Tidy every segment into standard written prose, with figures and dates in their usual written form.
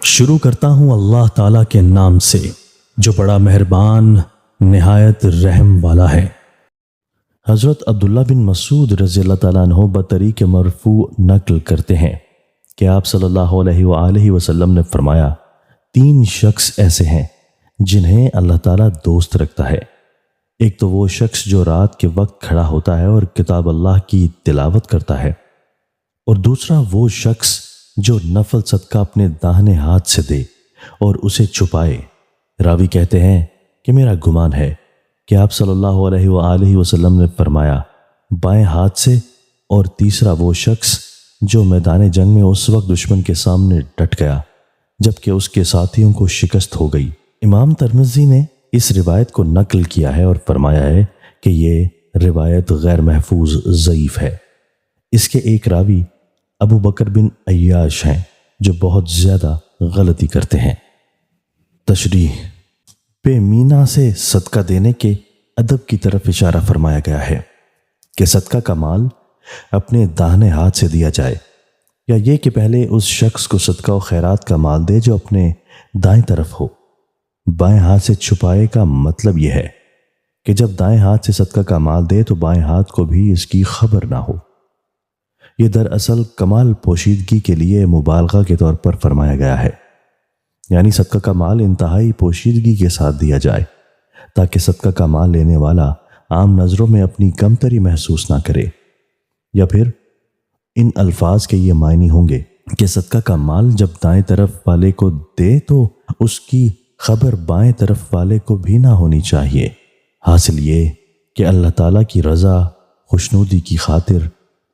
شروع کرتا ہوں اللہ تعالیٰ کے نام سے جو بڑا مہربان نہایت رحم والا ہے۔ حضرت عبداللہ بن مسعود رضی اللہ تعالیٰ عنہ بطریق مرفوع نقل کرتے ہیں کہ آپ صلی اللہ علیہ وآلہ وسلم نے فرمایا، 3 شخص ایسے ہیں جنہیں اللہ تعالیٰ دوست رکھتا ہے۔ ایک تو وہ شخص جو رات کے وقت کھڑا ہوتا ہے اور کتاب اللہ کی تلاوت کرتا ہے، اور دوسرا وہ شخص جو نفل صدقہ اپنے داہنے ہاتھ سے دے اور اسے چھپائے۔ راوی کہتے ہیں کہ میرا گمان ہے کہ آپ صلی اللہ علیہ وآلہ وسلم نے فرمایا بائیں ہاتھ سے، اور تیسرا وہ شخص جو میدان جنگ میں اس وقت دشمن کے سامنے ڈٹ گیا جبکہ اس کے ساتھیوں کو شکست ہو گئی۔ امام ترمذی نے اس روایت کو نقل کیا ہے اور فرمایا ہے کہ یہ روایت غیر محفوظ ضعیف ہے۔ اس کے ایک راوی ابو بکر بن عیاش ہیں جو بہت زیادہ غلطی کرتے ہیں۔ تشریح: بے مینا سے صدقہ دینے کے ادب کی طرف اشارہ فرمایا گیا ہے کہ صدقہ کا مال اپنے داہنے ہاتھ سے دیا جائے، یا یہ کہ پہلے اس شخص کو صدقہ و خیرات کا مال دے جو اپنے دائیں طرف ہو۔ بائیں ہاتھ سے چھپائے کا مطلب یہ ہے کہ جب دائیں ہاتھ سے صدقہ کا مال دے تو بائیں ہاتھ کو بھی اس کی خبر نہ ہو۔ یہ دراصل کمال پوشیدگی کے لیے مبالغہ کے طور پر فرمایا گیا ہے، یعنی صدقہ کا مال انتہائی پوشیدگی کے ساتھ دیا جائے تاکہ صدقہ کا مال لینے والا عام نظروں میں اپنی کمتری محسوس نہ کرے۔ یا پھر ان الفاظ کے یہ معنی ہوں گے کہ صدقہ کا مال جب دائیں طرف والے کو دے تو اس کی خبر بائیں طرف والے کو بھی نہ ہونی چاہیے۔ حاصل یہ کہ اللہ تعالیٰ کی رضا، خوشنودی کی خاطر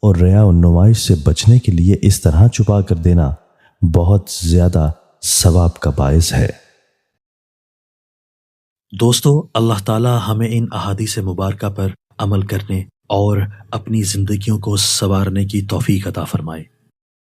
اور ریا و نمائش سے بچنے کے لیے اس طرح چھپا کر دینا بہت زیادہ ثواب کا باعث ہے۔ دوستو، اللہ تعالیٰ ہمیں ان احادیث مبارکہ پر عمل کرنے اور اپنی زندگیوں کو سنوارنے کی توفیق عطا فرمائے۔